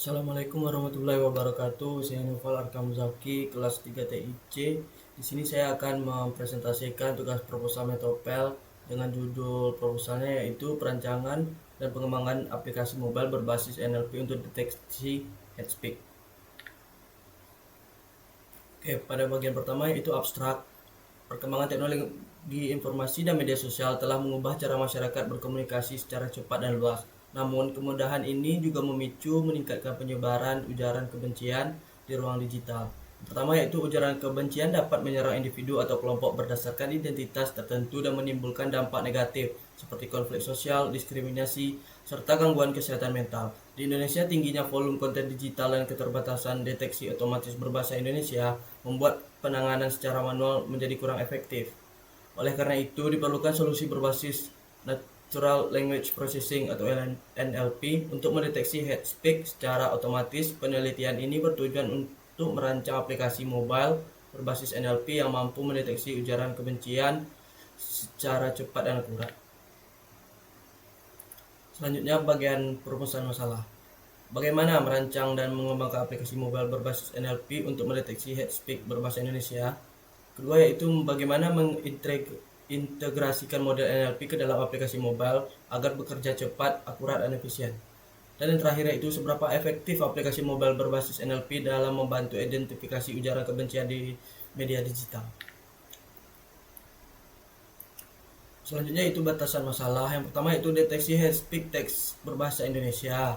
Assalamualaikum warahmatullahi wabarakatuh. Saya Noval Arkam Zaki, kelas 3 TIC. Di sini saya akan mempresentasikan tugas proposal Metopel dengan judul proposalnya yaitu perancangan dan pengembangan aplikasi mobile berbasis NLP untuk deteksi head speak. Oke, pada bagian pertama yaitu abstrak. Perkembangan teknologi informasi dan media sosial telah mengubah cara masyarakat berkomunikasi secara cepat dan luas. Namun, kemudahan ini juga memicu meningkatkan penyebaran ujaran kebencian di ruang digital. Pertama yaitu ujaran kebencian dapat menyerang individu atau kelompok berdasarkan identitas tertentu dan menimbulkan dampak negatif seperti konflik sosial, diskriminasi, serta gangguan kesehatan mental. Di Indonesia, tingginya volume konten digital dan keterbatasan deteksi otomatis berbahasa Indonesia membuat penanganan secara manual menjadi kurang efektif. Oleh karena itu, diperlukan solusi berbasis Natural Language Processing atau NLP untuk mendeteksi head speak secara otomatis. Penelitian ini bertujuan untuk merancang aplikasi mobile berbasis NLP yang mampu mendeteksi ujaran kebencian secara cepat dan akurat. Selanjutnya bagian perumusan masalah. Bagaimana merancang dan mengembangkan aplikasi mobile berbasis NLP untuk mendeteksi head speak berbahasa Indonesia? Kedua yaitu bagaimana mengintegrasikan model NLP ke dalam aplikasi mobile agar bekerja cepat, akurat, dan efisien. Dan yang terakhir yaitu seberapa efektif aplikasi mobile berbasis NLP dalam membantu identifikasi ujaran kebencian di media digital. Selanjutnya itu batasan masalah. Yang pertama itu deteksi head speak teks berbahasa Indonesia.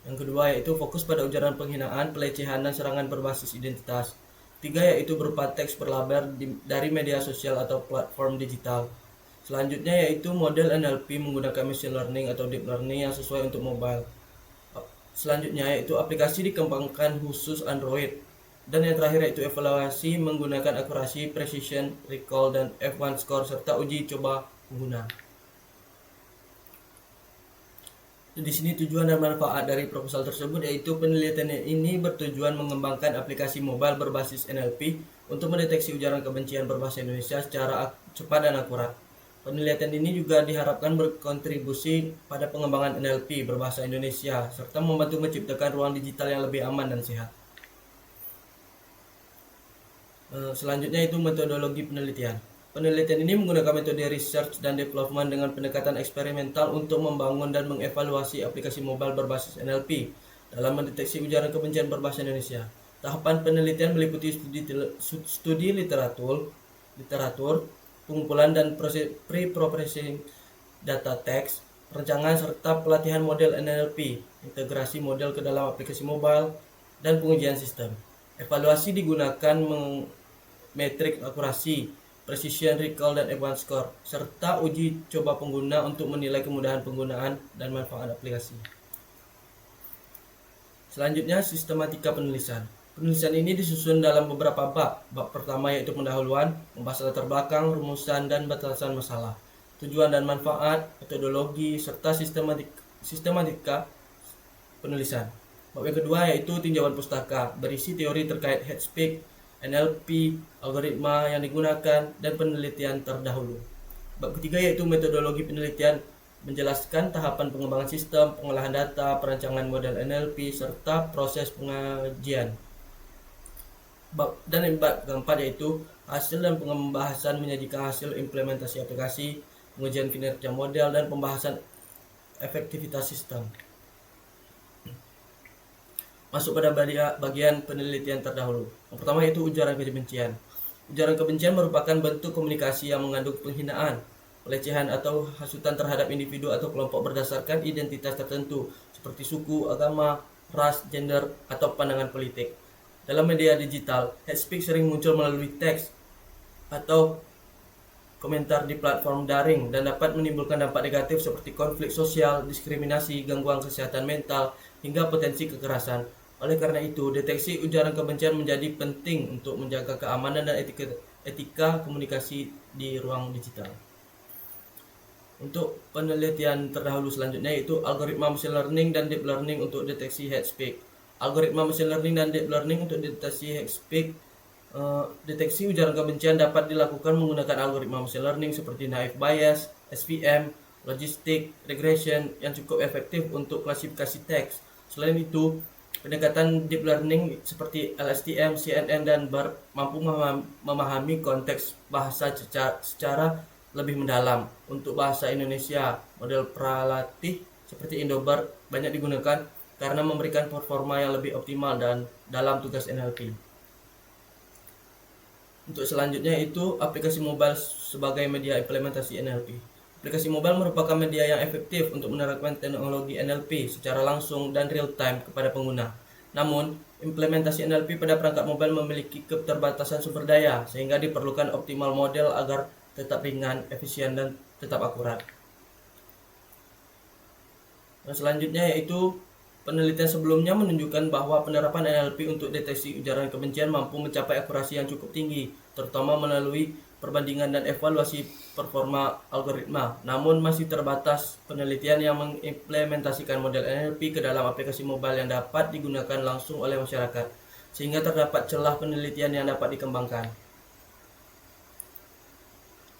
Yang kedua yaitu fokus pada ujaran penghinaan, pelecehan, dan serangan berbasis identitas. Tiga yaitu berupa teks berlabel dari media sosial atau platform digital. Selanjutnya yaitu model NLP menggunakan machine learning atau deep learning yang sesuai untuk mobile. Selanjutnya yaitu aplikasi dikembangkan khusus Android. Dan yang terakhir yaitu evaluasi menggunakan akurasi, precision, recall, dan F1 score serta uji coba pengguna. Di sini tujuan dan manfaat dari proposal tersebut yaitu penelitian ini bertujuan mengembangkan aplikasi mobile berbasis NLP untuk mendeteksi ujaran kebencian berbahasa Indonesia secara cepat dan akurat. Penelitian ini juga diharapkan berkontribusi pada pengembangan NLP berbahasa Indonesia serta membantu menciptakan ruang digital yang lebih aman dan sehat. Selanjutnya itu metodologi penelitian. Penelitian ini menggunakan metode research dan development dengan pendekatan eksperimental untuk membangun dan mengevaluasi aplikasi mobile berbasis NLP dalam mendeteksi ujaran kebencian berbahasa Indonesia. Tahapan penelitian meliputi studi literatur, pengumpulan dan proses pre-processing data teks, perencanaan serta pelatihan model NLP, integrasi model ke dalam aplikasi mobile, dan pengujian sistem. Evaluasi digunakan metrik akurasi, precision, recall, dan F1 score, serta uji coba pengguna untuk menilai kemudahan penggunaan dan manfaat aplikasi. Selanjutnya, sistematika penulisan. Penulisan ini disusun dalam beberapa bab. Bab pertama yaitu pendahuluan, membahas latar belakang, rumusan, dan batasan masalah, tujuan dan manfaat, metodologi, serta sistematika penulisan. Bab yang kedua yaitu tinjauan pustaka, berisi teori terkait head speak, NLP, algoritma yang digunakan, dan penelitian terdahulu. Bab ketiga yaitu metodologi penelitian, menjelaskan tahapan pengembangan sistem, pengolahan data, perancangan model NLP, serta proses pengajian. Bab keempat yaitu hasil dan pembahasan, menyajikan hasil implementasi aplikasi, pengujian kinerja model, dan pembahasan efektivitas sistem. Masuk pada bagian penelitian terdahulu. Yang pertama yaitu ujaran kebencian. Ujaran kebencian merupakan bentuk komunikasi yang mengandung penghinaan, pelecehan, atau hasutan terhadap individu atau kelompok berdasarkan identitas tertentu seperti suku, agama, ras, gender, atau pandangan politik. Dalam media digital, hate speech sering muncul melalui teks atau komentar di platform daring dan dapat menimbulkan dampak negatif seperti konflik sosial, diskriminasi, gangguan kesehatan mental, hingga potensi kekerasan. Oleh karena itu, deteksi ujaran kebencian menjadi penting untuk menjaga keamanan dan etika komunikasi di ruang digital. Untuk penelitian terdahulu selanjutnya yaitu algoritma machine learning dan deep learning untuk deteksi hate speak. Algoritma machine learning dan deep learning untuk deteksi hate speak. Deteksi ujaran kebencian dapat dilakukan menggunakan algoritma machine learning seperti naive Bayes, SVM, logistic regression yang cukup efektif untuk klasifikasi teks. Selain itu, Pendekatan deep learning seperti LSTM, CNN, dan BERT mampu memahami konteks bahasa secara lebih mendalam. Untuk bahasa Indonesia, model pralatih seperti IndoBERT banyak digunakan karena memberikan performa yang lebih optimal dan dalam tugas NLP. Untuk selanjutnya itu aplikasi mobile sebagai media implementasi NLP. Aplikasi mobile merupakan media yang efektif untuk menerapkan teknologi NLP secara langsung dan real time kepada pengguna. Namun, implementasi NLP pada perangkat mobile memiliki keterbatasan sumber daya, sehingga diperlukan optimal model agar tetap ringan, efisien, dan tetap akurat. Nah, selanjutnya yaitu penelitian sebelumnya menunjukkan bahwa penerapan NLP untuk deteksi ujaran kebencian mampu mencapai akurasi yang cukup tinggi, terutama melalui perbandingan dan evaluasi performa algoritma. Namun masih terbatas penelitian yang mengimplementasikan model NLP ke dalam aplikasi mobile yang dapat digunakan langsung oleh masyarakat, sehingga terdapat celah penelitian yang dapat dikembangkan.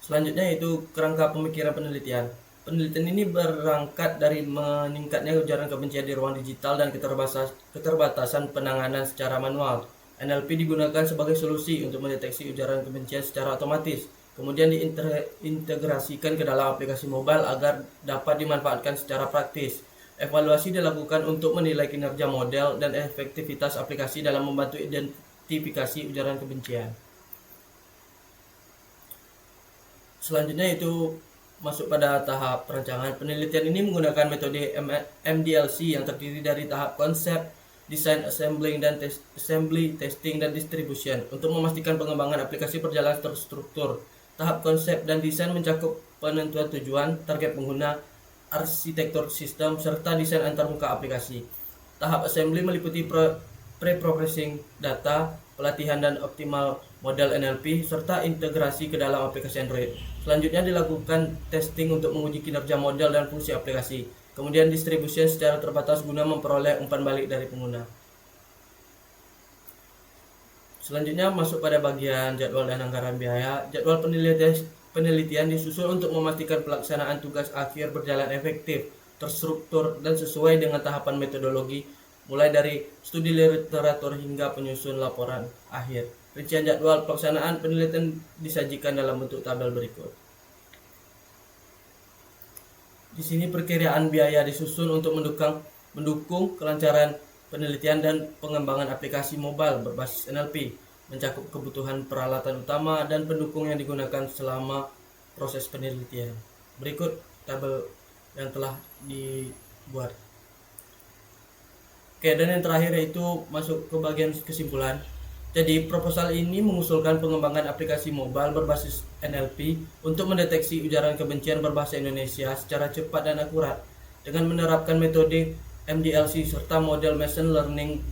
Selanjutnya yaitu kerangka pemikiran penelitian. Penelitian ini berangkat dari meningkatnya ujaran kebencian di ruang digital dan keterbatasan penanganan secara manual. NLP digunakan sebagai solusi untuk mendeteksi ujaran kebencian secara otomatis, kemudian diintegrasikan ke dalam aplikasi mobile agar dapat dimanfaatkan secara praktis. Evaluasi dilakukan untuk menilai kinerja model dan efektivitas aplikasi dalam membantu identifikasi ujaran kebencian. Selanjutnya itu masuk pada tahap perancangan. Penelitian ini menggunakan metode MDLC yang terdiri dari tahap konsep, desain, assembling, testing, dan distribution untuk memastikan pengembangan aplikasi berjalan terstruktur. Tahap konsep dan desain mencakup penentuan tujuan, target pengguna, arsitektur sistem, serta desain antarmuka aplikasi. Tahap assembly meliputi pre-processing data, pelatihan dan optimal model NLP, serta integrasi ke dalam aplikasi Android. Selanjutnya dilakukan testing untuk menguji kinerja model dan fungsi aplikasi. Kemudian distribusi secara terbatas guna memperoleh umpan balik dari pengguna. Selanjutnya masuk pada bagian jadwal dan anggaran biaya. Jadwal penelitian disusun untuk memastikan pelaksanaan tugas akhir berjalan efektif, terstruktur, dan sesuai dengan tahapan metodologi, mulai dari studi literatur hingga penyusun laporan akhir. Rincian jadwal pelaksanaan penelitian disajikan dalam bentuk tabel berikut. Di sini perkiraan biaya disusun untuk mendukung kelancaran penelitian dan pengembangan aplikasi mobile berbasis NLP, mencakup kebutuhan peralatan utama dan pendukung yang digunakan selama proses penelitian. Berikut tabel yang telah dibuat. Oke, dan yang terakhir yaitu masuk ke bagian kesimpulan. Jadi, proposal ini mengusulkan pengembangan aplikasi mobile berbasis NLP untuk mendeteksi ujaran kebencian berbahasa Indonesia secara cepat dan akurat dengan menerapkan metode MDLC serta model machine learning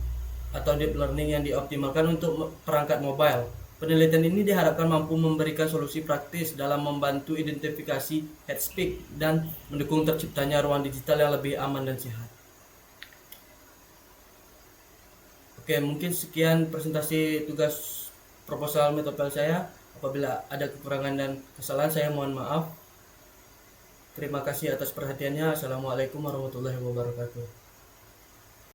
atau deep learning yang dioptimalkan untuk perangkat mobile. Penelitian ini diharapkan mampu memberikan solusi praktis dalam membantu identifikasi hate speech dan mendukung terciptanya ruang digital yang lebih aman dan sehat. Oke, mungkin sekian presentasi tugas proposal metopel saya. Apabila ada kekurangan dan kesalahan, saya mohon maaf. Terima kasih atas perhatiannya. Assalamualaikum warahmatullahi wabarakatuh.